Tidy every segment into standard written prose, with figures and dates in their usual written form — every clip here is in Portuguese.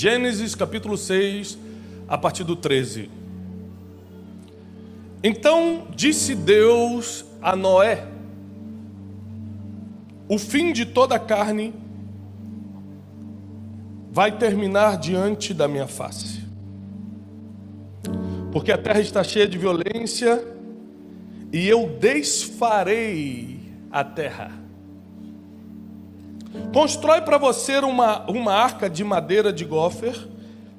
Gênesis capítulo 6, a partir do 13. Então disse Deus a Noé: o fim de toda a carne vai terminar diante da minha face, porque a terra está cheia de violência e eu desfarei a terra. Constrói para você uma arca de madeira de gófer,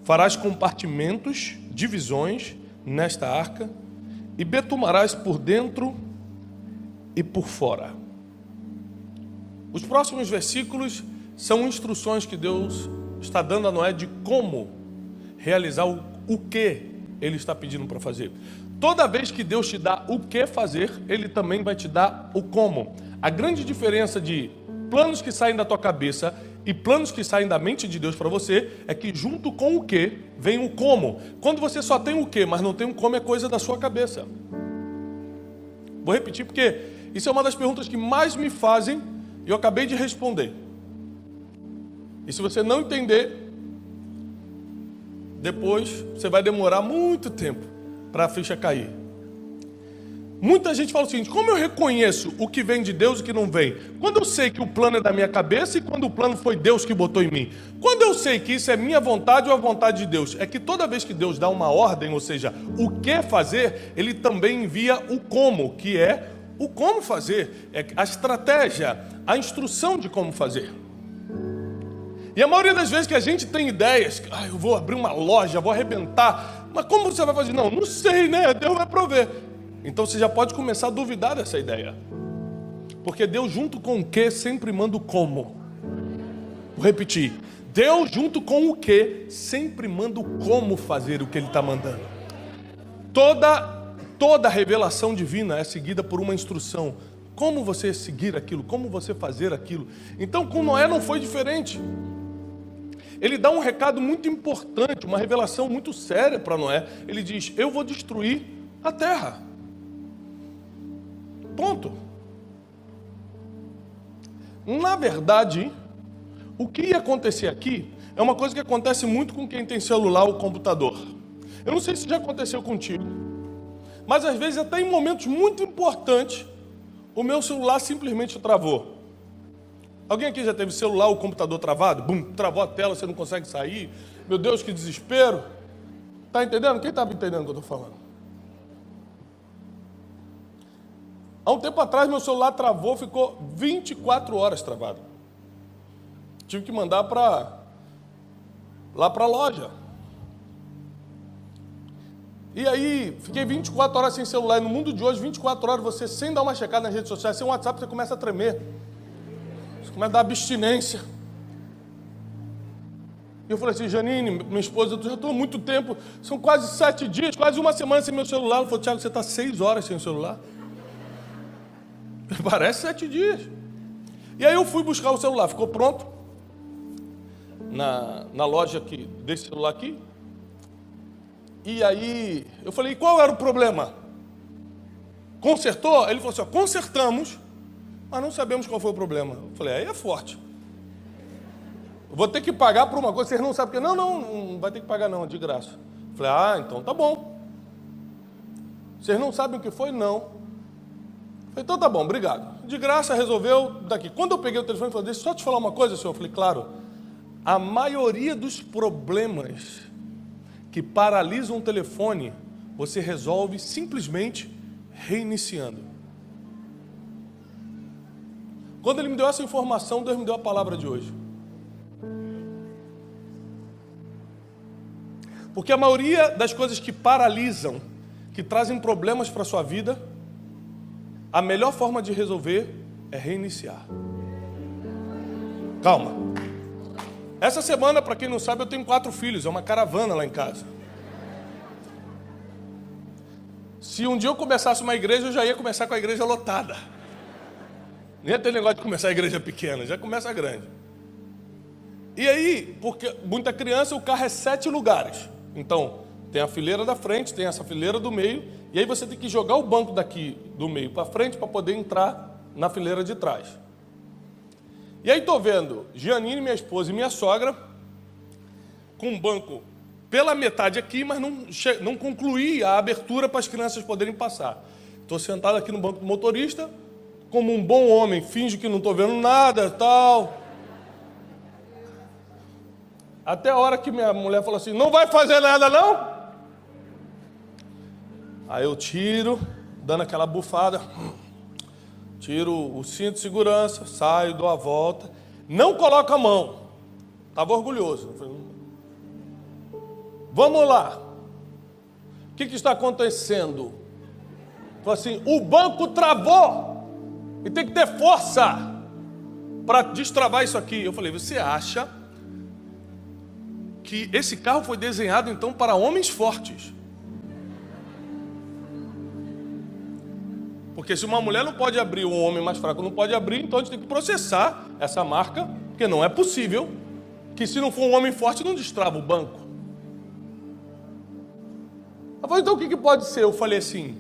farás compartimentos, divisões nesta arca, e betumarás por dentro e por fora. Os próximos versículos são instruções que Deus está dando a Noé de como realizar o que Ele está pedindo para fazer. Toda vez que Deus te dá o que fazer, Ele também vai te dar o como. A grande diferença de planos que saem da tua cabeça e planos que saem da mente de Deus para você é que junto com o que vem o como. Quando você só tem o que, mas não tem o como, é coisa da sua cabeça. Vou repetir porque isso é uma das perguntas que mais me fazem e eu acabei de responder. E se você não entender, depois você vai demorar muito tempo para a ficha cair. Muita gente fala o seguinte: como eu reconheço o que vem de Deus e o que não vem? Quando eu sei que o plano é da minha cabeça e quando o plano foi Deus que botou em mim? Quando eu sei que isso é minha vontade ou a vontade de Deus? É que toda vez que Deus dá uma ordem, ou seja, o que fazer, Ele também envia o como, que é o como fazer, é a estratégia, a instrução de como fazer. E a maioria das vezes que a gente tem ideias, eu vou abrir uma loja, vou arrebentar, mas como você vai fazer? Não sei, né? Deus vai prover. Então você já pode começar a duvidar dessa ideia. Porque Deus junto com o que sempre manda o como. Vou repetir. Deus junto com o que sempre manda o como fazer o que Ele está mandando. Toda revelação divina é seguida por uma instrução. Como você seguir aquilo, como você fazer aquilo. Então com Noé não foi diferente. Ele dá um recado muito importante, uma revelação muito séria para Noé. Ele diz: eu vou destruir a terra. Ponto. Na verdade, o que ia acontecer aqui é uma coisa que acontece muito com quem tem celular ou computador. Eu não sei se já aconteceu contigo, mas às vezes até em momentos muito importantes, o meu celular simplesmente travou. Alguém aqui já teve celular ou computador travado? Bum, travou a tela, você não consegue sair. Meu Deus, que desespero. Está entendendo? Quem estava entendendo o que eu estou falando? Há um tempo atrás, meu celular travou, ficou 24 horas travado. Tive que mandar lá para a loja. E aí, fiquei 24 horas sem celular. E no mundo de hoje, 24 horas, você sem dar uma checada nas redes sociais, sem WhatsApp, você começa a tremer. Você começa a dar abstinência. E eu falei assim: Janine, minha esposa, eu já estou há muito tempo, são quase 7 dias, quase uma semana sem meu celular. Ela falou: Tiago, você está 6 horas sem o celular? Parece 7 dias. E aí eu fui buscar o celular, ficou pronto na loja aqui, desse celular aqui. E aí eu falei: qual era o problema? Consertou? Ele falou assim: consertamos, mas não sabemos qual foi o problema. Eu falei: aí é forte. Eu vou ter que pagar por uma coisa, vocês não sabem o que. Não vai ter que pagar não, de graça. Eu falei: então tá bom. Vocês não sabem o que foi? Não. Então tá bom, obrigado. De graça, resolveu daqui. Quando eu peguei o telefone, eu falei: deixa eu só te falar uma coisa, senhor. Eu falei: claro, a maioria dos problemas que paralisam o telefone, você resolve simplesmente reiniciando. Quando ele me deu essa informação, Deus me deu a palavra de hoje. Porque a maioria das coisas que paralisam, que trazem problemas para a sua vida, a melhor forma de resolver é reiniciar. Calma. Essa semana, para quem não sabe, eu tenho 4 filhos, é uma caravana lá em casa. Se um dia eu começasse uma igreja, eu já ia começar com a igreja lotada. Nem ia ter negócio de começar a igreja pequena, já começa grande. E aí, porque muita criança, o carro é 7 lugares. Então, tem a fileira da frente, tem essa fileira do meio, e aí você tem que jogar o banco daqui do meio para frente para poder entrar na fileira de trás. E aí estou vendo Gianine, minha esposa, e minha sogra com um banco pela metade aqui, mas não concluí a abertura para as crianças poderem passar. Estou sentado aqui no banco do motorista, como um bom homem, finge que não estou vendo nada, tal. Até a hora que minha mulher falou assim, não vai fazer nada não? Aí eu tiro, dando aquela bufada, tiro o cinto de segurança, saio, dou a volta, não coloco a mão. Estava orgulhoso. Vamos lá. O que está acontecendo? Falei assim, o banco travou e tem que ter força para destravar isso aqui. Eu falei, você acha que esse carro foi desenhado então para homens fortes? Porque se uma mulher não pode abrir, um homem mais fraco não pode abrir, então a gente tem que processar essa marca, porque não é possível que se não for um homem forte não destrava o banco. Ela falou, então o que pode ser? Eu falei assim,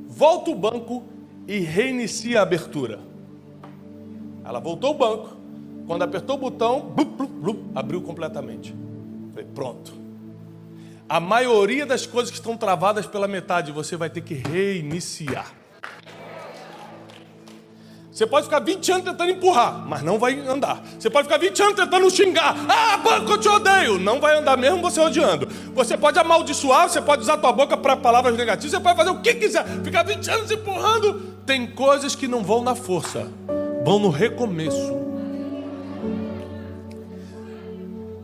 volta o banco e reinicia a abertura. Ela voltou o banco, quando apertou o botão, blup, blup, blup, abriu completamente. Falei, pronto. A maioria das coisas que estão travadas pela metade, você vai ter que reiniciar. Você pode ficar 20 anos tentando empurrar, mas não vai andar. Você pode ficar 20 anos tentando xingar. Ah, banco, eu te odeio. Não vai andar mesmo você odiando. Você pode amaldiçoar, você pode usar a tua boca para palavras negativas, você pode fazer o que quiser. Ficar 20 anos empurrando. Tem coisas que não vão na força, vão no recomeço.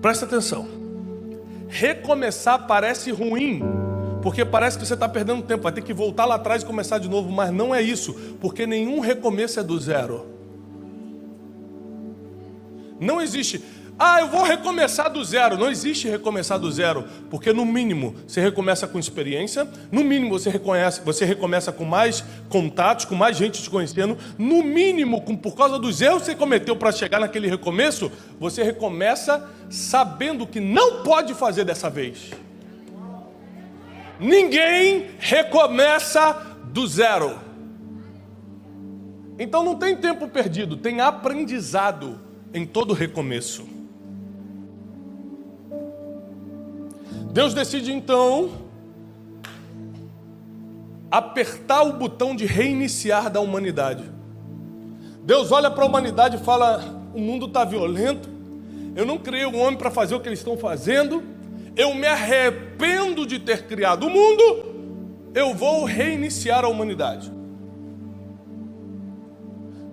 Presta atenção. Recomeçar parece ruim, porque parece que você está perdendo tempo, vai ter que voltar lá atrás e começar de novo, mas não é isso, porque nenhum recomeço é do zero. Não existe, eu vou recomeçar do zero. Não existe recomeçar do zero, porque no mínimo você recomeça com experiência, no mínimo você recomeça com mais contatos, com mais gente te conhecendo, no mínimo, por causa dos erros que você cometeu para chegar naquele recomeço, você recomeça sabendo que não pode fazer dessa vez. Ninguém recomeça do zero. Então não tem tempo perdido, tem aprendizado em todo recomeço. Deus decide então apertar o botão de reiniciar da humanidade. Deus olha para a humanidade e fala, o mundo está violento, eu não criei o homem para fazer o que eles estão fazendo, eu me arrependo de ter criado o mundo, eu vou reiniciar a humanidade.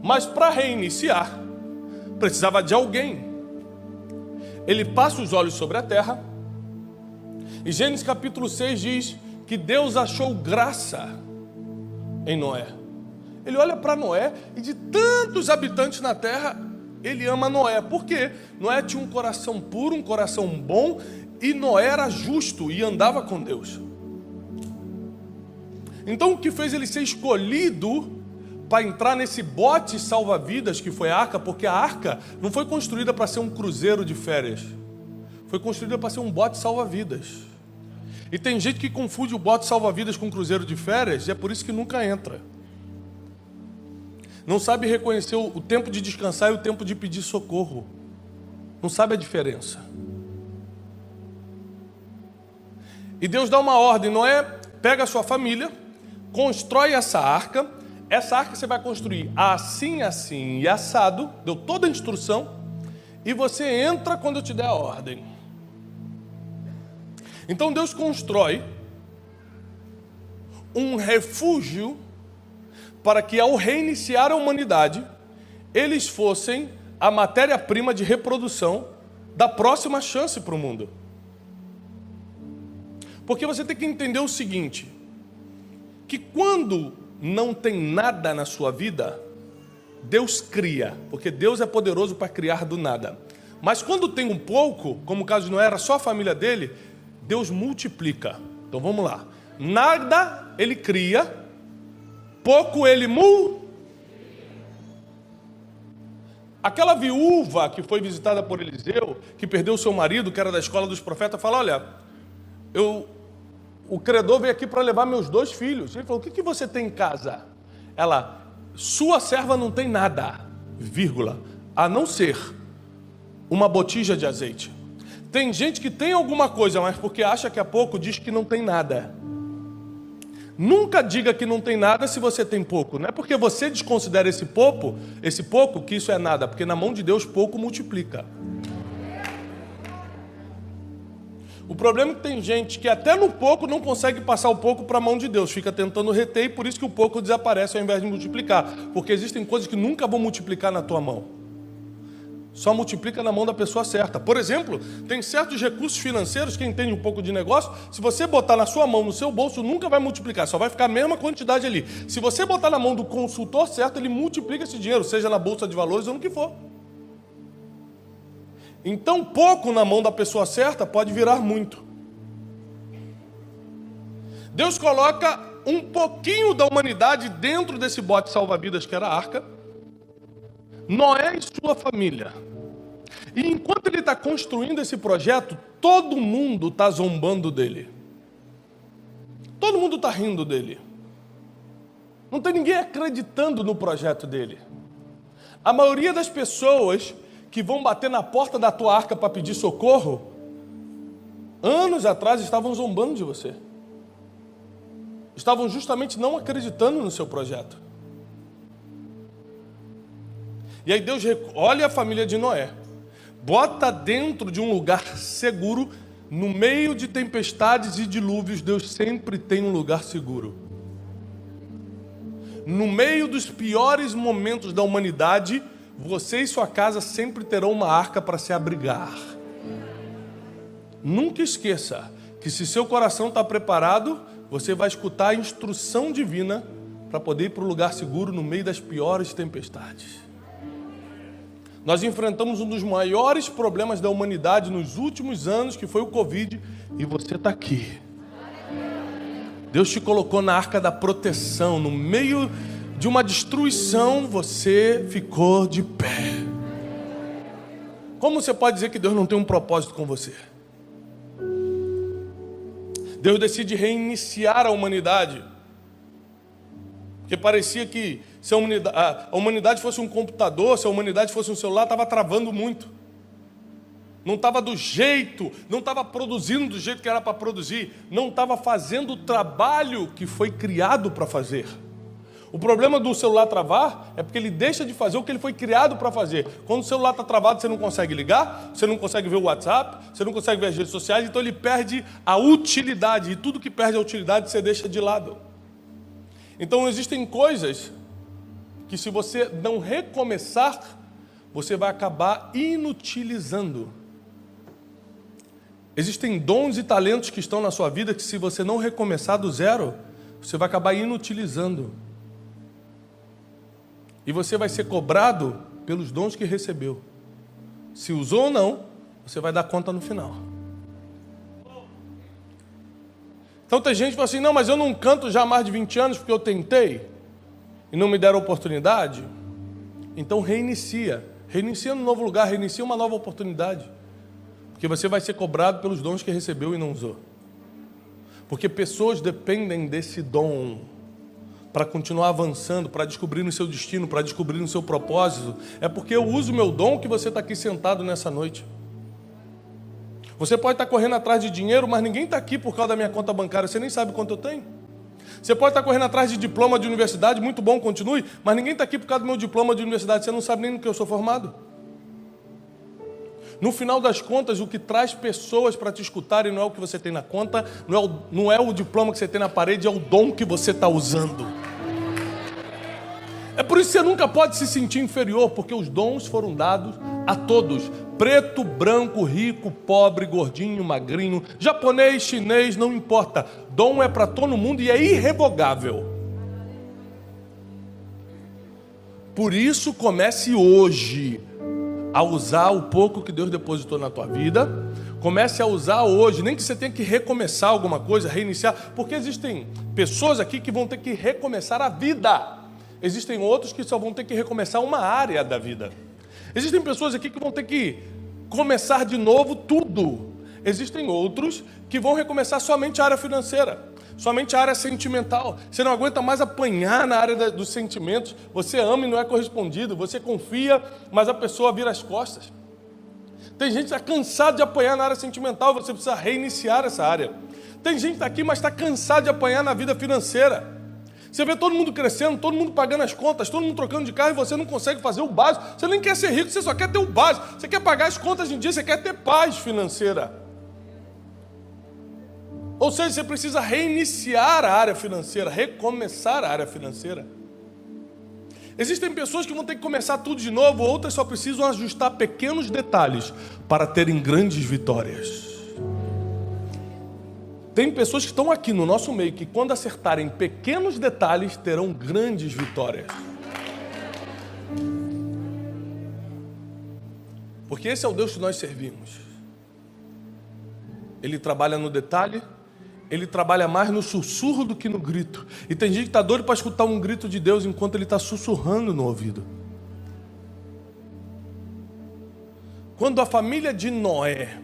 Mas para reiniciar, precisava de alguém. Ele passa os olhos sobre a terra, e Gênesis capítulo 6 diz que Deus achou graça em Noé. Ele olha para Noé, e de tantos habitantes na terra, ele ama Noé. Por quê? Noé tinha um coração puro, um coração bom, e Noé era justo e andava com Deus. Então o que fez ele ser escolhido para entrar nesse bote salva-vidas que foi a arca, porque a arca não foi construída para ser um cruzeiro de férias, foi construída para ser um bote salva-vidas. E tem gente que confunde o bote salva-vidas com um cruzeiro de férias, e é por isso que nunca entra. Não sabe reconhecer o tempo de descansar e o tempo de pedir socorro. Não sabe a diferença. E Deus dá uma ordem, Noé, pega a sua família, constrói essa arca você vai construir assim, assim e assado, deu toda a instrução, e você entra quando eu te der a ordem. Então Deus constrói um refúgio para que ao reiniciar a humanidade, eles fossem a matéria-prima de reprodução da próxima chance para o mundo. Porque você tem que entender o seguinte, que quando não tem nada na sua vida, Deus cria, porque Deus é poderoso para criar do nada. Mas quando tem um pouco, como o caso de Noé, era só a família dele, Deus multiplica. Então vamos lá. Nada ele cria, pouco ele Aquela viúva que foi visitada por Eliseu, que perdeu seu marido, que era da escola dos profetas, fala, olha, o credor veio aqui para levar meus 2 filhos. Ele falou, o que você tem em casa? Ela, sua serva não tem nada, vírgula, a não ser uma botija de azeite. Tem gente que tem alguma coisa, mas porque acha que é pouco, diz que não tem nada. Nunca diga que não tem nada se você tem pouco. Não é porque você desconsidera esse pouco, que isso é nada. Porque na mão de Deus pouco multiplica. O problema é que tem gente que até no pouco não consegue passar o pouco para a mão de Deus. Fica tentando reter e por isso que o pouco desaparece ao invés de multiplicar. Porque existem coisas que nunca vão multiplicar na tua mão. Só multiplica na mão da pessoa certa. Por exemplo, tem certos recursos financeiros, quem entende um pouco de negócio, se você botar na sua mão, no seu bolso, nunca vai multiplicar, só vai ficar a mesma quantidade ali. Se você botar na mão do consultor certo, ele multiplica esse dinheiro, seja na bolsa de valores ou no que for. Então, pouco na mão da pessoa certa pode virar muito. Deus coloca um pouquinho da humanidade dentro desse bote salva-vidas que era a arca, Noé e sua família. E enquanto ele está construindo esse projeto, todo mundo está zombando dele. Todo mundo está rindo dele. Não tem ninguém acreditando no projeto dele. A maioria das pessoas que vão bater na porta da tua arca para pedir socorro, anos atrás estavam zombando de você. Estavam justamente não acreditando no seu projeto. E aí Deus olha a família de Noé, bota dentro de um lugar seguro, no meio de tempestades e dilúvios, Deus sempre tem um lugar seguro. No meio dos piores momentos da humanidade, você e sua casa sempre terão uma arca para se abrigar. Nunca esqueça que se seu coração está preparado, você vai escutar a instrução divina para poder ir para o lugar seguro no meio das piores tempestades. Nós enfrentamos um dos maiores problemas da humanidade nos últimos anos, que foi o Covid, e você está aqui. Deus te colocou na arca da proteção, no meio de uma destruição, você ficou de pé. Como você pode dizer que Deus não tem um propósito com você? Deus decide reiniciar a humanidade, porque parecia que se a humanidade fosse um computador, se a humanidade fosse um celular, estava travando muito. Não estava do jeito, não estava produzindo do jeito que era para produzir, não estava fazendo o trabalho que foi criado para fazer. O problema do celular travar é porque ele deixa de fazer o que ele foi criado para fazer. Quando o celular está travado, você não consegue ligar, você não consegue ver o WhatsApp, você não consegue ver as redes sociais, então ele perde a utilidade, e tudo que perde a utilidade você deixa de lado. Então existem coisas que, se você não recomeçar, você vai acabar inutilizando. Existem dons e talentos que estão na sua vida que, se você não recomeçar do zero, você vai acabar inutilizando. E você vai ser cobrado pelos dons que recebeu. Se usou ou não, você vai dar conta no final. Então tem gente que fala assim, não, mas eu não canto já há mais de 20 anos porque eu tentei e não me deram oportunidade. Então reinicia no novo lugar, reinicia uma nova oportunidade. Porque você vai ser cobrado pelos dons que recebeu e não usou. Porque pessoas dependem desse dom para continuar avançando, para descobrir no seu destino, para descobrir no seu propósito. É porque eu uso o meu dom que você está aqui sentado nessa noite. Você pode estar correndo atrás de dinheiro, mas ninguém está aqui por causa da minha conta bancária, você nem sabe quanto eu tenho. Você pode estar correndo atrás de diploma de universidade, muito bom, continue, mas ninguém está aqui por causa do meu diploma de universidade, você não sabe nem no que eu sou formado. No final das contas, o que traz pessoas para te escutarem não é o que você tem na conta, não é o diploma que você tem na parede, é o dom que você está usando. É por isso que você nunca pode se sentir inferior, porque os dons foram dados a todos. Preto, branco, rico, pobre, gordinho, magrinho, japonês, chinês, não importa. Dom é para todo mundo e é irrevogável. Por isso, comece hoje a usar o pouco que Deus depositou na tua vida. Comece a usar hoje, nem que você tenha que recomeçar alguma coisa, reiniciar, porque existem pessoas aqui que vão ter que recomeçar a vida. Existem outros que só vão ter que recomeçar uma área da vida. Existem pessoas aqui que vão ter que começar de novo tudo. Existem outros que vão recomeçar somente a área financeira, somente a área sentimental. Você não aguenta mais apanhar na área dos sentimentos. Você ama e não é correspondido. Você confia, mas a pessoa vira as costas. Tem gente que está cansado de apanhar na área sentimental, você precisa reiniciar essa área. Tem gente que está aqui, mas está cansado de apanhar na vida financeira. Você vê todo mundo crescendo, todo mundo pagando as contas, todo mundo trocando de carro e você não consegue fazer o básico. Você nem quer ser rico, você só quer ter o básico. Você quer pagar as contas em dia, você quer ter paz financeira. Ou seja, você precisa reiniciar a área financeira, recomeçar a área financeira. Existem pessoas que vão ter que começar tudo de novo, outras só precisam ajustar pequenos detalhes para terem grandes vitórias. Tem pessoas que estão aqui no nosso meio que quando acertarem pequenos detalhes terão grandes vitórias. Porque esse é o Deus que nós servimos. Ele trabalha no detalhe, ele trabalha mais no sussurro do que no grito. E tem gente que está doido para escutar um grito de Deus enquanto ele está sussurrando no ouvido. Quando a família de Noé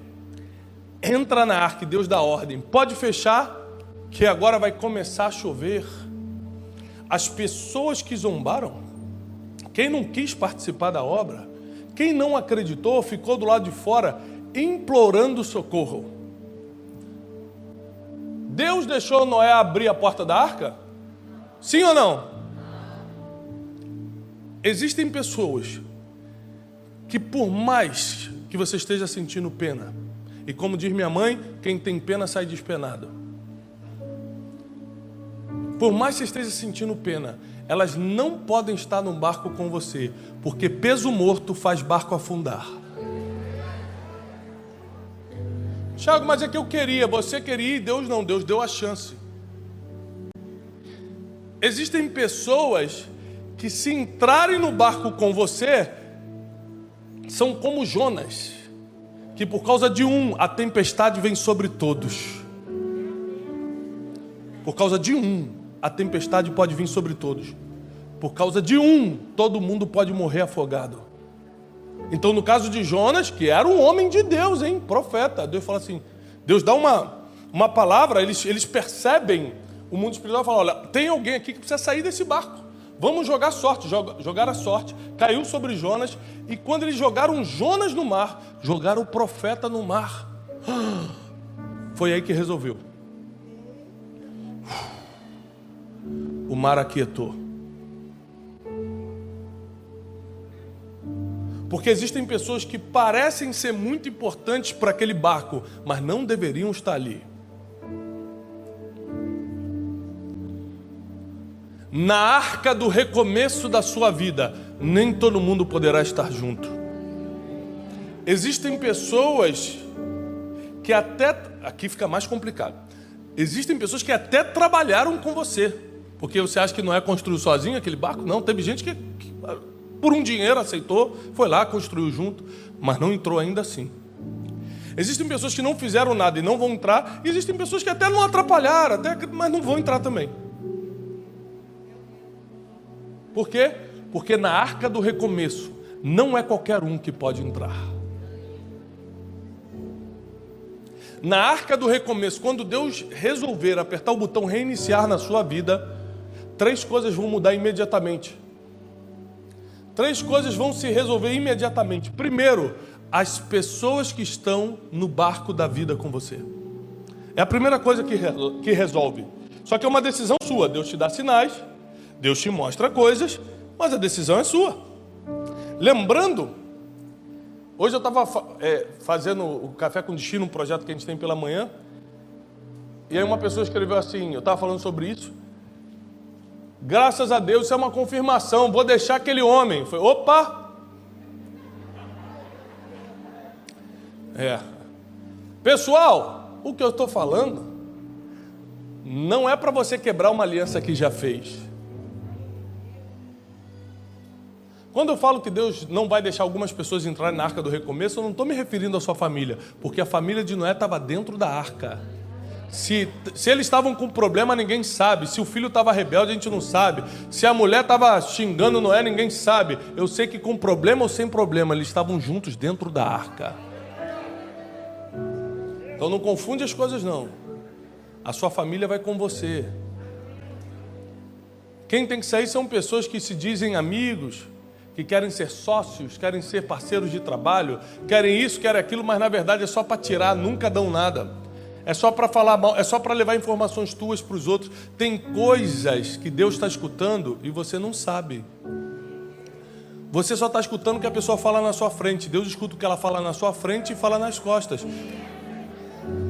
entra na arca e Deus dá ordem, pode fechar, que agora vai começar a chover. As pessoas que zombaram, quem não quis participar da obra, quem não acreditou, ficou do lado de fora implorando socorro. Deus deixou Noé abrir a porta da arca? Sim ou não? Existem pessoas que por mais que você esteja sentindo pena, e como diz minha mãe, quem tem pena sai despenado. Por mais que você esteja sentindo pena, elas não podem estar num barco com você, porque peso morto faz barco afundar. Thiago, mas é que eu queria, você queria e Deus não, Deus deu a chance. Existem pessoas que se entrarem no barco com você, são como Jonas, que por causa de um, a tempestade vem sobre todos. Por causa de um, a tempestade pode vir sobre todos. Por causa de um, todo mundo pode morrer afogado. Então, no caso de Jonas, que era um homem de Deus, profeta, Deus fala assim, Deus dá uma palavra, eles percebem, o mundo espiritual fala, olha, tem alguém aqui que precisa sair desse barco. Vamos jogar sorte, jogar a sorte, caiu sobre Jonas, e quando eles jogaram Jonas no mar, jogaram o profeta no mar. Foi aí que resolveu. O mar aquietou. Porque existem pessoas que parecem ser muito importantes para aquele barco, mas não deveriam estar ali. Na arca do recomeço da sua vida, nem todo mundo poderá estar junto. Existem pessoas que até... Aqui fica mais complicado. Existem pessoas que até trabalharam com você. Porque você acha que Noé construiu sozinho aquele barco? Não, teve gente que por um dinheiro aceitou, foi lá, construiu junto, mas não entrou ainda assim. Existem pessoas que não fizeram nada e não vão entrar. E existem pessoas que até não atrapalharam, mas não vão entrar também. Por quê? Porque na arca do recomeço não é qualquer um que pode entrar. Na arca do recomeço, quando Deus resolver apertar o botão reiniciar na sua vida, 3 coisas vão mudar imediatamente. 3 coisas vão se resolver imediatamente. Primeiro, as pessoas que estão no barco da vida com você. É a primeira coisa que resolve. Só que é uma decisão sua. Deus te dá sinais, Deus te mostra coisas, mas a decisão é sua. Lembrando, hoje eu estava fazendo o Café com Destino, um projeto que a gente tem pela manhã, e aí uma pessoa escreveu assim, eu estava falando sobre isso, graças a Deus, isso é uma confirmação, vou deixar aquele homem. Foi, opa! Pessoal, o que eu estou falando não é para você quebrar uma aliança que já fez. Quando eu falo que Deus não vai deixar algumas pessoas entrarem na arca do recomeço, eu não estou me referindo à sua família, porque a família de Noé estava dentro da arca. Se eles estavam com problema, ninguém sabe. Se o filho estava rebelde, a gente não sabe. Se a mulher estava xingando Noé, ninguém sabe. Eu sei que com problema ou sem problema, eles estavam juntos dentro da arca. Então não confunde as coisas não. A sua família vai com você. Quem tem que sair são pessoas que se dizem amigos, que querem ser sócios, querem ser parceiros de trabalho, querem isso, querem aquilo, mas na verdade é só para tirar, nunca dão nada. É só para falar mal, é só para levar informações tuas para os outros. Tem coisas que Deus está escutando e você não sabe. Você só está escutando o que a pessoa fala na sua frente. Deus escuta o que ela fala na sua frente e fala nas costas.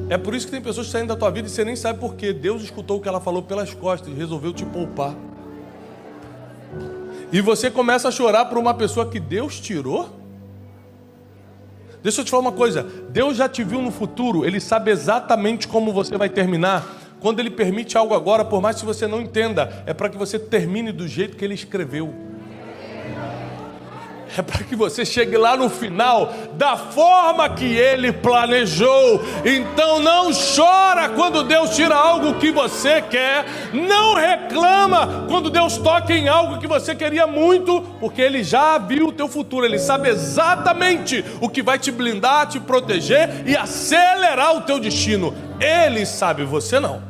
É por isso que tem pessoas saindo da tua vida e você nem sabe por quê. Deus escutou o que ela falou pelas costas e resolveu te poupar. E você começa a chorar por uma pessoa que Deus tirou? Deixa eu te falar uma coisa. Deus já te viu no futuro. Ele sabe exatamente como você vai terminar. Quando Ele permite algo agora, por mais que você não entenda, é para que você termine do jeito que Ele escreveu. É para que você chegue lá no final da forma que Ele planejou. Então não chora quando Deus tira algo que você quer. Não reclama quando Deus toca em algo que você queria muito, porque Ele já viu o teu futuro. Ele sabe exatamente o que vai te blindar, te proteger e acelerar o teu destino. Ele sabe, você não.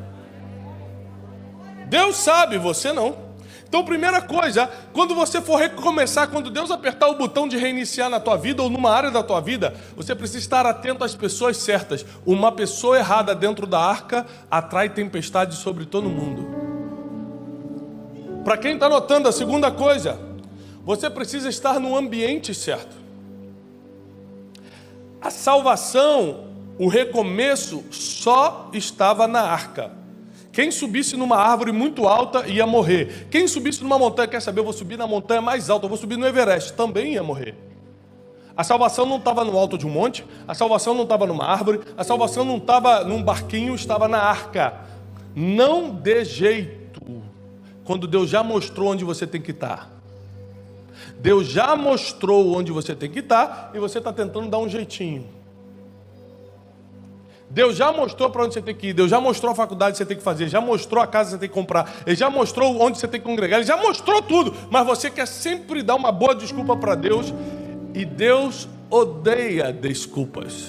Deus sabe, você não. Então, primeira coisa, quando você for recomeçar, quando Deus apertar o botão de reiniciar na tua vida ou numa área da tua vida, você precisa estar atento às pessoas certas. Uma pessoa errada dentro da arca atrai tempestade sobre todo mundo. Para quem está notando, a segunda coisa, você precisa estar no ambiente certo. A salvação, o recomeço, só estava na arca. Quem subisse numa árvore muito alta ia morrer. Quem subisse numa montanha, quer saber, eu vou subir na montanha mais alta, eu vou subir no Everest, também ia morrer. A salvação não estava no alto de um monte, a salvação não estava numa árvore, a salvação não estava num barquinho, estava na arca. Não dê jeito, quando Deus já mostrou onde você tem que estar. Deus já mostrou onde você tem que estar e você está tentando dar um jeitinho. Deus já mostrou para onde você tem que ir, Deus já mostrou a faculdade que você tem que fazer, já mostrou a casa que você tem que comprar, Ele já mostrou onde você tem que congregar, Ele já mostrou tudo, mas você quer sempre dar uma boa desculpa para Deus, e Deus odeia desculpas.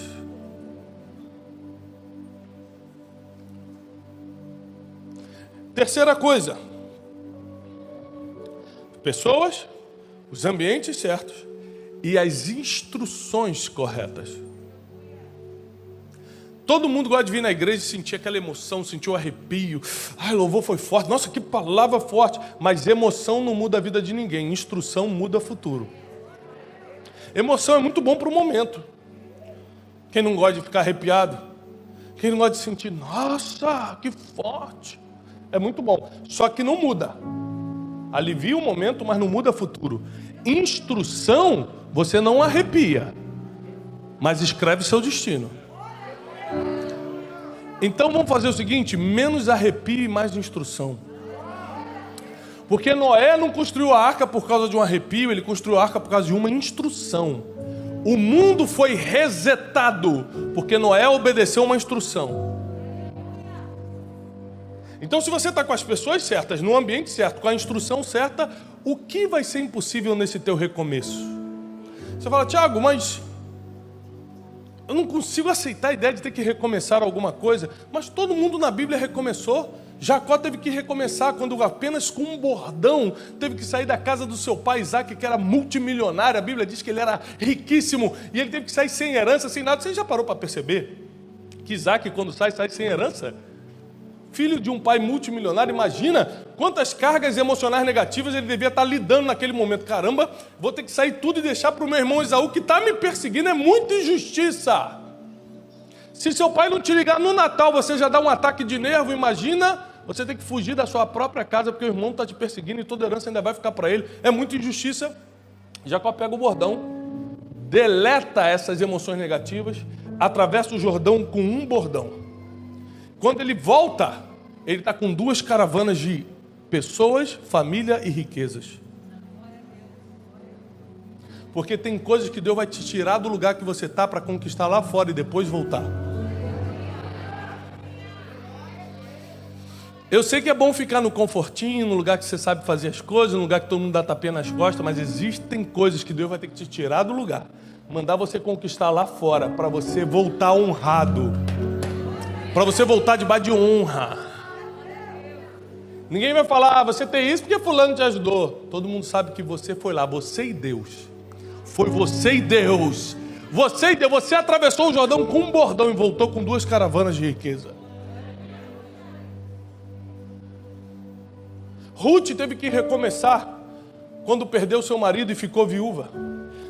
Terceira coisa, pessoas, os ambientes certos e as instruções corretas. Todo mundo gosta de vir na igreja e sentir aquela emoção, sentir o arrepio. Ai, louvor foi forte. Nossa, que palavra forte. Mas emoção não muda a vida de ninguém. Instrução muda o futuro. Emoção é muito bom para o momento. Quem não gosta de ficar arrepiado? Quem não gosta de sentir, nossa, que forte. É muito bom. Só que não muda. Alivia o momento, mas não muda o futuro. Instrução, você não arrepia, mas escreve seu destino. Então vamos fazer o seguinte, menos arrepio e mais instrução. Porque Noé não construiu a arca por causa de um arrepio, ele construiu a arca por causa de uma instrução. O mundo foi resetado porque Noé obedeceu uma instrução. Então se você está com as pessoas certas, no ambiente certo, com a instrução certa, o que vai ser impossível nesse teu recomeço? Você fala, Tiago, mas eu não consigo aceitar a ideia de ter que recomeçar alguma coisa, mas todo mundo na Bíblia recomeçou. Jacó teve que recomeçar quando apenas com um bordão teve que sair da casa do seu pai Isaac, que era multimilionário. A Bíblia diz que ele era riquíssimo e ele teve que sair sem herança, sem nada. Você já parou para perceber que Isaac, quando sai sem herança? Filho de um pai multimilionário, imagina quantas cargas emocionais negativas ele devia estar lidando naquele momento. Caramba, vou ter que sair tudo e deixar para o meu irmão Esaú, que está me perseguindo, é muita injustiça. Se seu pai não te ligar no Natal, você já dá um ataque de nervo, imagina, você tem que fugir da sua própria casa, porque o irmão está te perseguindo e toda herança ainda vai ficar para ele. É muita injustiça. Jacó pega o bordão, deleta essas emoções negativas, atravessa o Jordão com um bordão. Quando ele volta, ele está com 2 caravanas de pessoas, família e riquezas. Porque tem coisas que Deus vai te tirar do lugar que você está para conquistar lá fora e depois voltar. Eu sei que é bom ficar no confortinho, no lugar que você sabe fazer as coisas, no lugar que todo mundo dá tapinha nas costas, mas existem coisas que Deus vai ter que te tirar do lugar, mandar você conquistar lá fora, para você voltar honrado. Para você voltar debaixo de honra. Ninguém vai falar, você tem isso porque fulano te ajudou. Todo mundo sabe que você foi lá, você e Deus. Foi você e Deus. Você e Deus. Você atravessou o Jordão com um bordão e voltou com 2 caravanas de riqueza. Ruth teve que recomeçar quando perdeu seu marido e ficou viúva.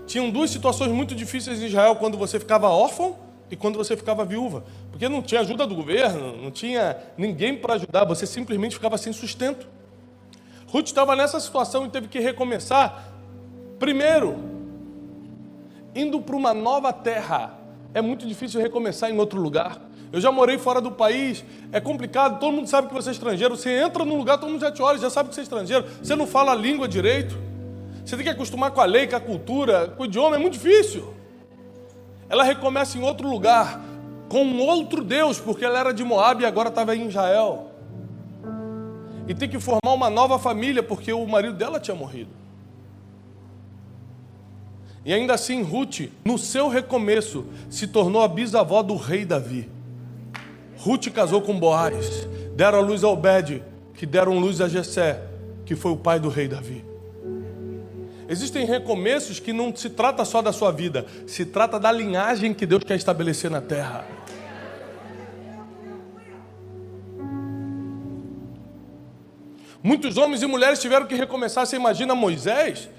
Tinham 2 situações muito difíceis em Israel, quando você ficava órfão e quando você ficava viúva. Porque não tinha ajuda do governo, não tinha ninguém para ajudar, você simplesmente ficava sem sustento. Ruth estava nessa situação e teve que recomeçar, primeiro, indo para uma nova terra. É muito difícil recomeçar em outro lugar. Eu já morei fora do país, é complicado, todo mundo sabe que você é estrangeiro. Você entra num lugar, todo mundo já te olha, já sabe que você é estrangeiro. Você não fala a língua direito. Você tem que acostumar com a lei, com a cultura, com o idioma, é muito difícil. Ela recomeça em outro lugar, com um outro Deus, porque ela era de Moabe e agora estava em Israel. E tem que formar uma nova família, porque o marido dela tinha morrido. E ainda assim, Ruth, no seu recomeço, se tornou a bisavó do rei Davi. Ruth casou com Boaz, deram a luz a Obed, que deram luz a Jessé, que foi o pai do rei Davi. Existem recomeços que não se trata só da sua vida, se trata da linhagem que Deus quer estabelecer na terra. Muitos homens e mulheres tiveram que recomeçar. Você imagina Moisés,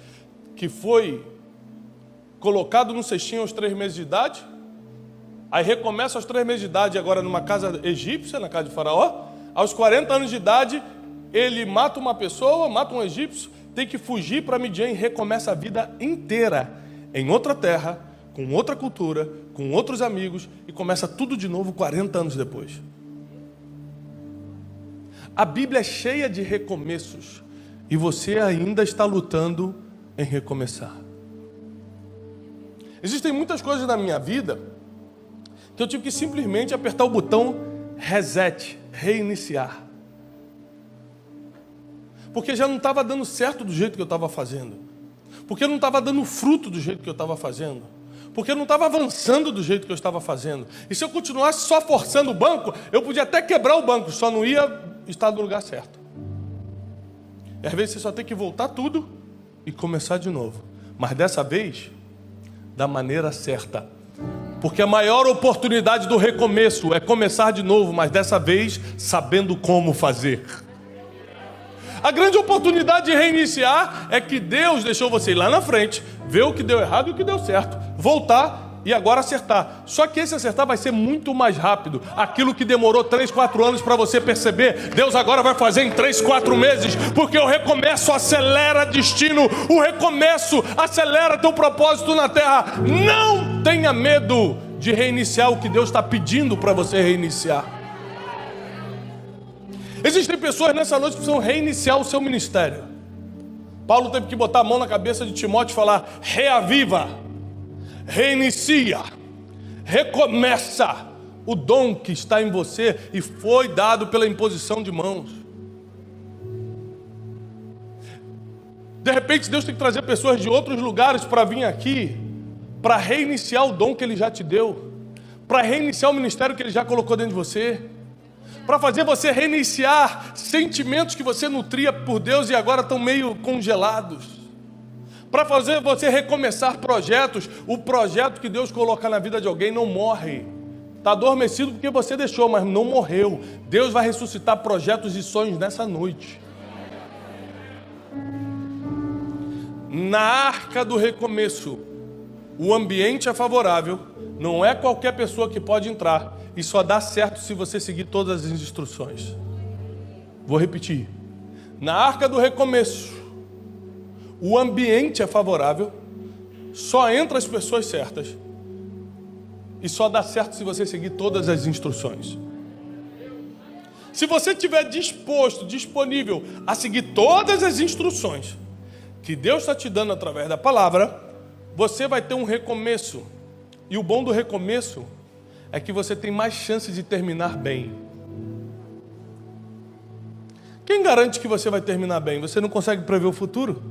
que foi colocado no cestinho aos 3 meses de idade, aí recomeça aos 3 meses de idade agora numa casa egípcia, na casa de Faraó. Aos 40 anos de idade, ele mata uma pessoa, mata um egípcio, tem que fugir para Midian e recomeça a vida inteira em outra terra, com outra cultura, com outros amigos, e começa tudo de novo 40 anos depois. A Bíblia é cheia de recomeços e você ainda está lutando em recomeçar. Existem muitas coisas na minha vida que eu tive que simplesmente apertar o botão reset, reiniciar. Porque já não estava dando certo do jeito que eu estava fazendo. Porque não estava dando fruto do jeito que eu estava fazendo. Porque eu não estava avançando do jeito que eu estava fazendo. E se eu continuasse só forçando o banco, eu podia até quebrar o banco, só não ia estar no lugar certo. E às vezes você só tem que voltar tudo e começar de novo. Mas dessa vez, da maneira certa. Porque a maior oportunidade do recomeço é começar de novo, mas dessa vez sabendo como fazer. A grande oportunidade de reiniciar é que Deus deixou você ir lá na frente, ver o que deu errado e o que deu certo, voltar e agora acertar. Só que esse acertar vai ser muito mais rápido. Aquilo que demorou 3, 4 anos para você perceber, Deus agora vai fazer em 3, 4 meses, porque o recomeço acelera destino, o recomeço acelera teu propósito na terra. Não tenha medo de reiniciar o que Deus está pedindo para você reiniciar. Existem pessoas nessa noite que precisam reiniciar o seu ministério. Paulo teve que botar a mão na cabeça de Timóteo e falar: reaviva, reinicia, recomeça o dom que está em você e foi dado pela imposição de mãos. De repente Deus tem que trazer pessoas de outros lugares para vir aqui, para reiniciar o dom que Ele já te deu, para reiniciar o ministério que Ele já colocou dentro de você, para fazer você reiniciar sentimentos que você nutria por Deus e agora estão meio congelados, para fazer você recomeçar projetos. O projeto que Deus colocar na vida de alguém não morre, está adormecido porque você deixou, mas não morreu. Deus vai ressuscitar projetos e sonhos nessa noite. Na arca do recomeço, o ambiente é favorável, não é qualquer pessoa que pode entrar, e só dá certo se você seguir todas as instruções. Vou repetir. Na arca do recomeço, o ambiente é favorável, só entra as pessoas certas, e só dá certo se você seguir todas as instruções. Se você estiver disposto, disponível a seguir todas as instruções que Deus está te dando através da palavra, você vai ter um recomeço. E o bom do recomeço é que você tem mais chances de terminar bem. Quem garante que você vai terminar bem? Você não consegue prever o futuro.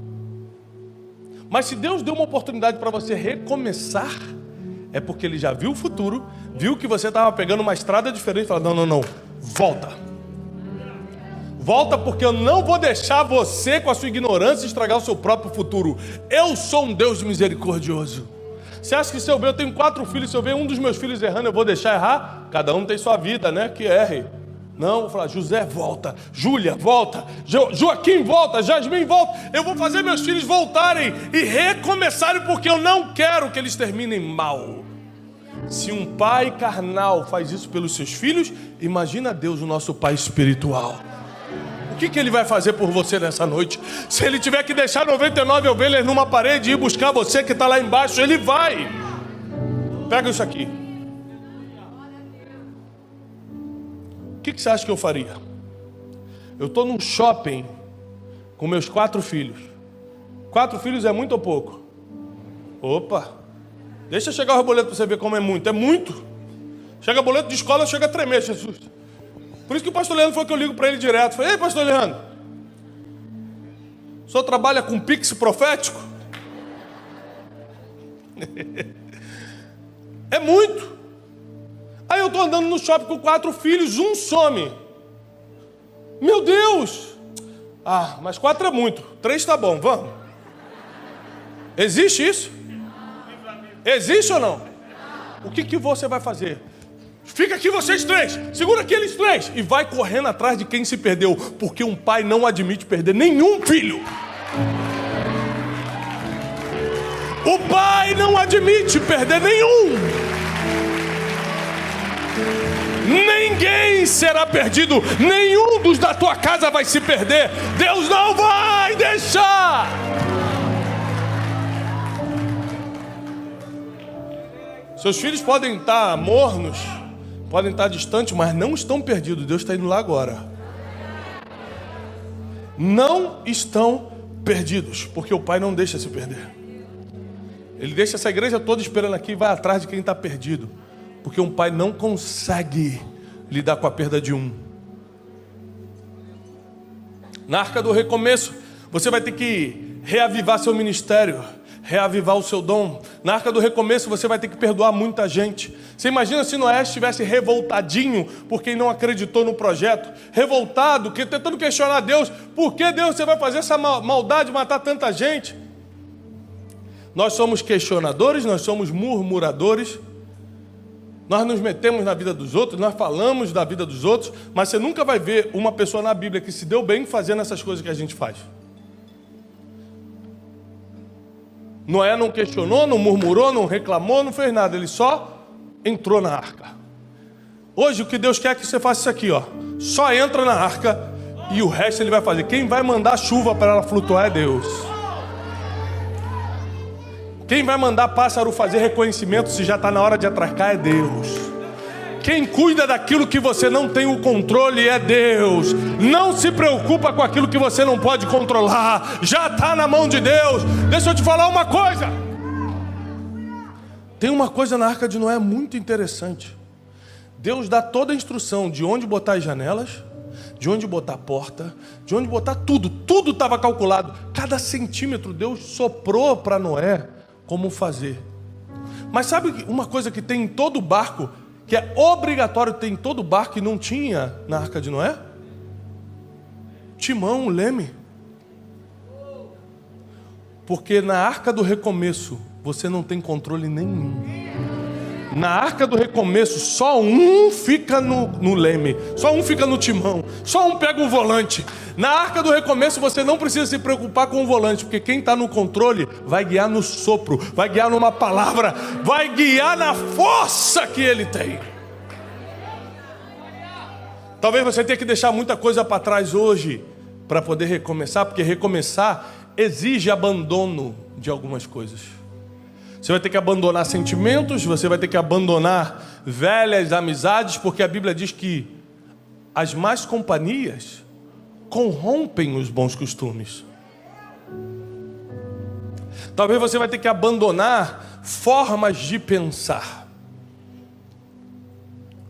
Mas se Deus deu uma oportunidade para você recomeçar, é porque Ele já viu o futuro, viu que você estava pegando uma estrada diferente e falou: não, volta. Volta, porque eu não vou deixar você, com a sua ignorância, estragar o seu próprio futuro. Eu sou um Deus misericordioso. Você acha que se eu ver, eu tenho 4 filhos, se eu ver um dos meus filhos errando, eu vou deixar errar? Cada um tem sua vida, né? Que erre. Não, vou falar, José, volta. Júlia, volta. Joaquim, volta. Jasmine, volta. Eu vou fazer meus filhos voltarem e recomeçarem, porque eu não quero que eles terminem mal. Se um pai carnal faz isso pelos seus filhos, imagina Deus, o nosso pai espiritual. O que ele vai fazer por você nessa noite? Se ele tiver que deixar 99 ovelhas numa parede e ir buscar você que está lá embaixo, ele vai. Pega isso aqui. O que você acha que eu faria? Eu estou num shopping com meus 4 filhos. 4 filhos é muito ou pouco? Opa! Deixa chegar o boleto para você ver como é muito. É muito. Chega boleto de escola, chega a tremer, Jesus. Por isso que o pastor Leandro foi que eu ligo para ele direto. Falei, ei, pastor Leandro, o senhor trabalha com pix profético? É muito. Aí eu estou andando no shopping com 4 filhos, um some. Meu Deus! Ah, mas 4 é muito. 3 está bom, vamos. Existe isso? Existe ou não? O que você vai fazer? Fica aqui vocês 3, segura aqueles 3 e vai correndo atrás de quem se perdeu, porque um pai não admite perder nenhum filho. O pai não admite perder nenhum. Ninguém será perdido, nenhum dos da tua casa vai se perder. Deus não vai deixar. Seus filhos podem estar mornos, podem estar distantes, mas não estão perdidos. Deus está indo lá agora. Não estão perdidos, porque o Pai não deixa se perder. Ele deixa essa igreja toda esperando aqui e vai atrás de quem está perdido, porque um pai não consegue lidar com a perda de um. Na arca do recomeço, você vai ter que reavivar seu ministério, reavivar o seu dom. Na arca do recomeço você vai ter que perdoar muita gente. Você imagina se Noé estivesse revoltadinho por quem não acreditou no projeto, revoltado, tentando questionar Deus, por que Deus você vai fazer essa maldade, matar tanta gente? Nós somos questionadores, nós somos murmuradores, nós nos metemos na vida dos outros, nós falamos da vida dos outros, mas você nunca vai ver uma pessoa na Bíblia que se deu bem fazendo essas coisas que a gente faz. Noé não questionou, não murmurou, não reclamou, não fez nada. Ele só entrou na arca. Hoje o que Deus quer é que você faça isso aqui, ó. Só entra na arca e o resto Ele vai fazer. Quem vai mandar chuva para ela flutuar é Deus. Quem vai mandar pássaro fazer reconhecimento se já está na hora de atracar é Deus. Quem cuida daquilo que você não tem o controle é Deus. Não se preocupa com aquilo que você não pode controlar. Já está na mão de Deus. Deixa eu te falar uma coisa. Tem uma coisa na arca de Noé muito interessante. Deus dá toda a instrução de onde botar as janelas, de onde botar a porta, de onde botar tudo. Tudo estava calculado. Cada centímetro Deus soprou para Noé como fazer. Mas sabe uma coisa que tem em todo barco, que é obrigatório ter em todo barco e não tinha na arca de Noé? Timão, leme. Porque na arca do recomeço você não tem controle nenhum. Na arca do recomeço só um fica no leme, só um fica no timão, só um pega o volante. Na arca do recomeço você não precisa se preocupar com o volante, porque quem está no controle vai guiar no sopro, vai guiar numa palavra, vai guiar na força que ele tem. Talvez você tenha que deixar muita coisa para trás hoje para poder recomeçar, porque recomeçar exige abandono de algumas coisas. Você vai ter que abandonar sentimentos, você vai ter que abandonar velhas amizades, porque a Bíblia diz que as más companhias corrompem os bons costumes. Talvez você vai ter que abandonar formas de pensar.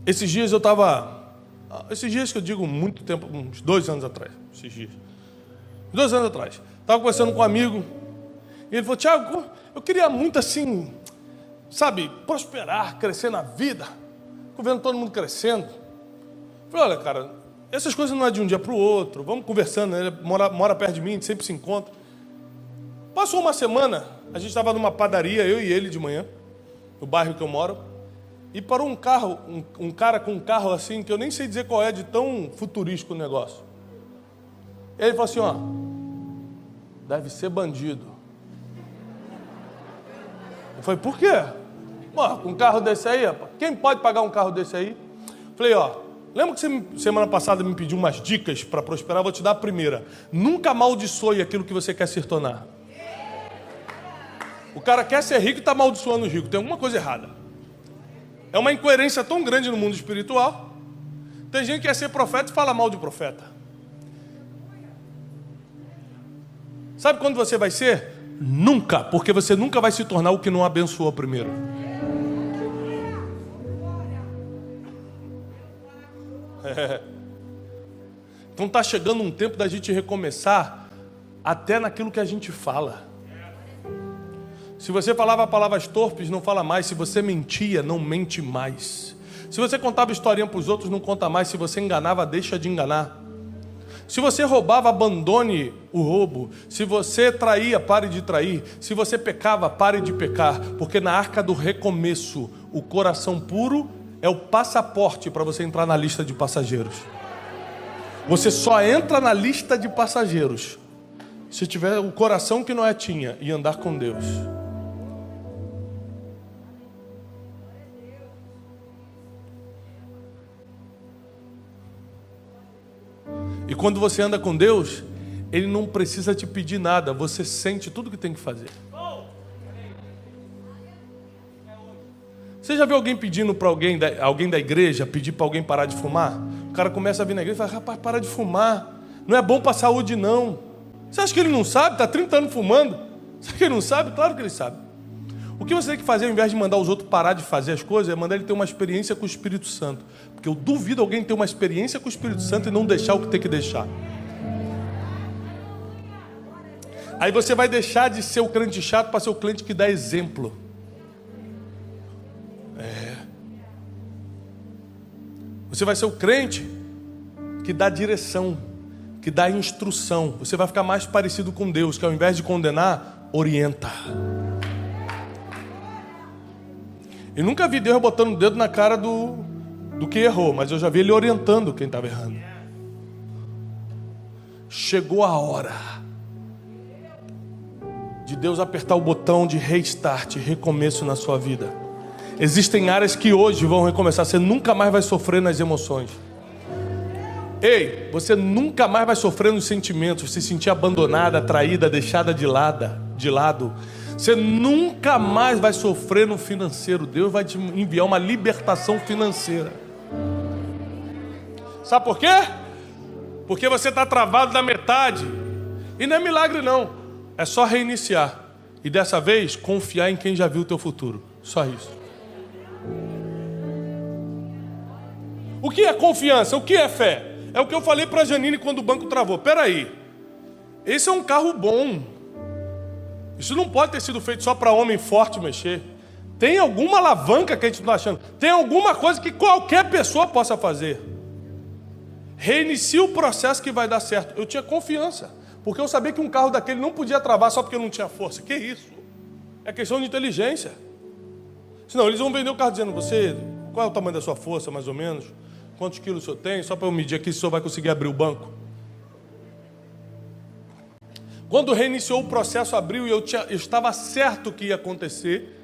Esses dias que eu digo muito tempo, uns 2 anos atrás, 2 anos atrás, estava conversando com um amigo, e ele falou, Tiago, eu queria muito assim, sabe, prosperar, crescer na vida. Estou vendo todo mundo crescendo. Eu falei, olha cara, Essas coisas não é de um dia para o outro. Vamos conversando, ele mora perto de mim, a gente sempre se encontra. Passou uma semana, a gente estava numa padaria, eu e ele de manhã, no bairro que eu moro, e parou um carro, um cara com um carro assim, que eu nem sei dizer qual é, de tão futurístico o negócio. Ele falou assim, ó, deve ser bandido. Eu falei, por quê? Com um carro desse aí, rapaz, quem pode pagar um carro desse aí? Eu falei, ó, lembra que você semana passada me pediu umas dicas para prosperar? Vou te dar a primeira. Nunca amaldiçoe aquilo que você quer se tornar. O cara quer ser rico e está amaldiçoando o rico. Tem alguma coisa errada. É uma incoerência tão grande no mundo espiritual. Tem gente que quer ser profeta e fala mal de profeta. Sabe quando você vai ser? Nunca, porque você nunca vai se tornar o que não abençoou primeiro. Então está chegando um tempo da gente recomeçar até naquilo que a gente fala. Se você falava palavras torpes, não fala mais. Se você mentia, não mente mais. Se você contava historinha para os outros, não conta mais. Se você enganava, deixa de enganar. Se você roubava, abandone o roubo. Se você traía, pare de trair. Se você pecava, pare de pecar. Porque na arca do recomeço, o coração puro é o passaporte para você entrar na lista de passageiros. Você só entra na lista de passageiros se tiver o coração que Noé tinha e andar com Deus. E quando você anda com Deus, Ele não precisa te pedir nada, você sente tudo que tem que fazer. Você já viu alguém pedindo para alguém da igreja, pedir para alguém parar de fumar? O cara começa a vir na igreja e fala, rapaz, para de fumar, não é bom para a saúde não. Você acha que ele não sabe? Está 30 anos fumando. Você acha que ele não sabe? Claro que ele sabe. O que você tem que fazer, ao invés de mandar os outros parar de fazer as coisas, é mandar ele ter uma experiência com o Espírito Santo. Porque eu duvido alguém ter uma experiência com o Espírito Santo e não deixar o que tem que deixar. Aí você vai deixar de ser o crente chato para ser o crente que dá exemplo. Você vai ser o crente que dá direção, que dá instrução. Você vai ficar mais parecido com Deus, que ao invés de condenar, orienta. Eu nunca vi Deus botando o dedo na cara do que errou, mas eu já vi Ele orientando quem estava errando. Chegou a hora de Deus apertar o botão de restart, recomeço na sua vida. Existem áreas que hoje vão recomeçar. Você nunca mais vai sofrer nas emoções. Ei, você nunca mais vai sofrer nos sentimentos, se sentir abandonada, traída, deixada de lado. Você nunca mais vai sofrer no financeiro. Deus vai te enviar uma libertação financeira. Sabe por quê? Porque você está travado na metade. E não é milagre não. É só reiniciar. E dessa vez, confiar em quem já viu o teu futuro. Só isso. O que é confiança? O que é fé? É o que eu falei para a Janine quando o banco travou. Peraí, esse é um carro bom. Isso não pode ter sido feito só para homem forte mexer. Tem alguma alavanca que a gente não está achando. Tem alguma coisa que qualquer pessoa possa fazer. Reinicia o processo que vai dar certo. Eu tinha confiança, porque eu sabia que um carro daquele não podia travar só porque eu não tinha força. Que isso? É questão de inteligência. Senão eles vão vender o carro dizendo, qual é o tamanho da sua força, mais ou menos? Quantos quilos o senhor tem? Só para eu medir aqui se o senhor vai conseguir abrir o banco. Quando reiniciou o processo, abriu, e eu estava certo que ia acontecer,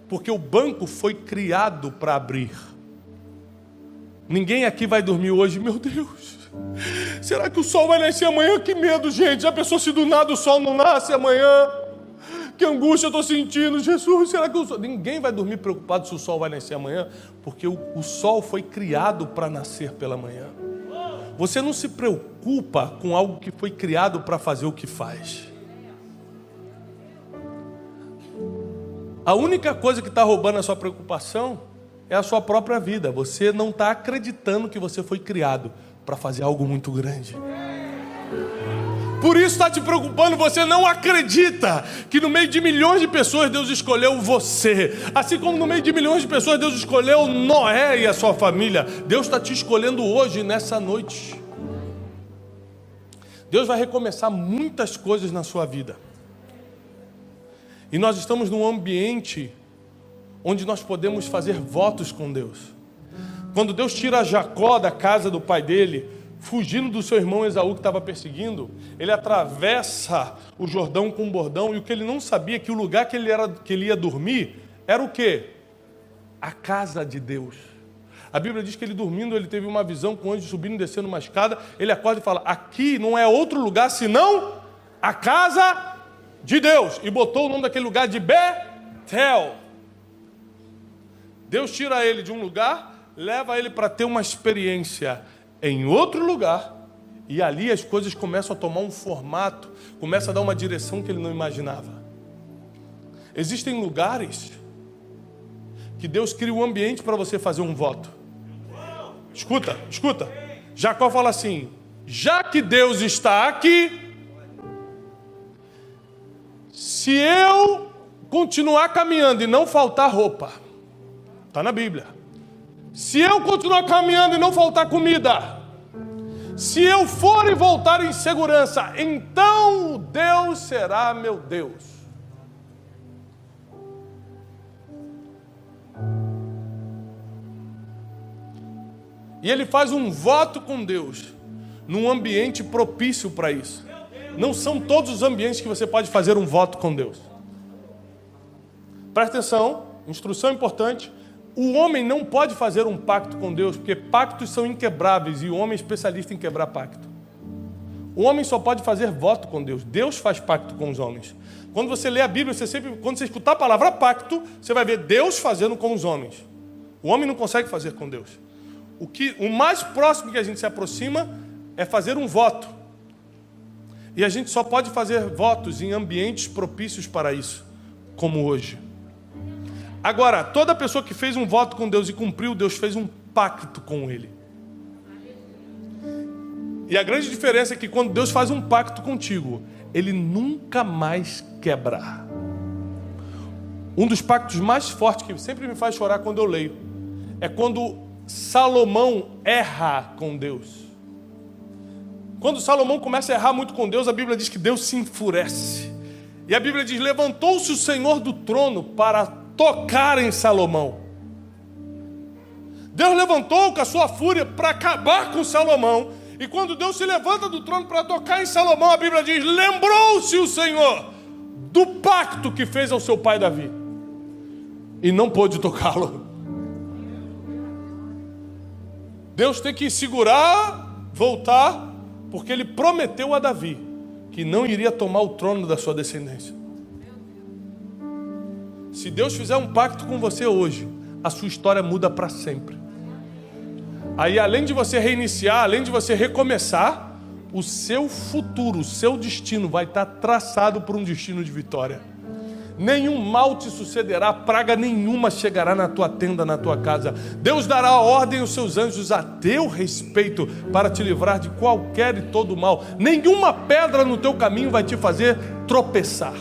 porque o banco foi criado para abrir. Ninguém aqui vai dormir hoje, meu Deus, será que o sol vai nascer amanhã? Que medo, gente, já pensou se do nada o sol não nasce amanhã? Que angústia eu estou sentindo, Jesus, será que o sol... Ninguém vai dormir preocupado se o sol vai nascer amanhã, porque o sol foi criado para nascer pela manhã. Você não se preocupa com algo que foi criado para fazer o que faz. A única coisa que está roubando a sua preocupação é a sua própria vida. Você não está acreditando que você foi criado para fazer algo muito grande. Por isso está te preocupando. Você não acredita que no meio de milhões de pessoas Deus escolheu você. Assim como no meio de milhões de pessoas Deus escolheu Noé e a sua família. Deus está te escolhendo hoje, nessa noite. Deus vai recomeçar muitas coisas na sua vida. E nós estamos num ambiente onde nós podemos fazer votos com Deus. Quando Deus tira Jacó da casa do pai dele, fugindo do seu irmão Esaú que estava perseguindo, ele atravessa o Jordão com um bordão, e o que ele não sabia é que o lugar que ele ia dormir era o quê? A casa de Deus. A Bíblia diz que ele dormindo, ele teve uma visão com o anjo subindo e descendo uma escada. Ele acorda e fala: aqui não é outro lugar senão a casa de Deus. E botou o nome daquele lugar de Betel. Deus tira ele de um lugar, leva ele para ter uma experiência em outro lugar. E ali as coisas começam a tomar um formato, começa a dar uma direção que ele não imaginava. Existem lugares que Deus cria um ambiente para você fazer um voto. Escuta. Jacó fala assim: já que Deus está aqui, se eu continuar caminhando e não faltar roupa, está na Bíblia. Se eu continuar caminhando e não faltar comida, se eu for e voltar em segurança, então Deus será meu Deus. E ele faz um voto com Deus, num ambiente propício para isso. Não são todos os ambientes que você pode fazer um voto com Deus. Presta atenção, instrução importante. O homem não pode fazer um pacto com Deus, porque pactos são inquebráveis, e o homem é especialista em quebrar pacto. O homem só pode fazer voto com Deus. Deus faz pacto com os homens. Quando você lê a Bíblia, quando você escutar a palavra pacto, você vai ver Deus fazendo com os homens. O homem não consegue fazer com Deus. O mais próximo que a gente se aproxima é fazer um voto. E a gente só pode fazer votos em ambientes propícios para isso, como hoje. Agora, toda pessoa que fez um voto com Deus e cumpriu, Deus fez um pacto com ele. E a grande diferença é que quando Deus faz um pacto contigo, ele nunca mais quebra. Um dos pactos mais fortes que sempre me faz chorar quando eu leio é quando Salomão erra com Deus. Quando Salomão começa a errar muito com Deus, a Bíblia diz que Deus se enfurece. E a Bíblia diz: levantou-se o Senhor do trono para tocar em Salomão. Deus levantou com a sua fúria para acabar com Salomão. E quando Deus se levanta do trono para tocar em Salomão, a Bíblia diz: lembrou-se o Senhor do pacto que fez ao seu pai Davi, e não pôde tocá-lo. Deus tem que segurar, voltar, porque ele prometeu a Davi que não iria tomar o trono da sua descendência. Se Deus fizer um pacto com você hoje, a sua história muda para sempre. Aí, além de você reiniciar, além de você recomeçar, o seu futuro, o seu destino vai estar traçado por um destino de vitória. Nenhum mal te sucederá, praga nenhuma chegará na tua tenda, na tua casa. Deus dará ordem aos seus anjos a teu respeito para te livrar de qualquer e todo mal. Nenhuma pedra no teu caminho vai te fazer tropeçar.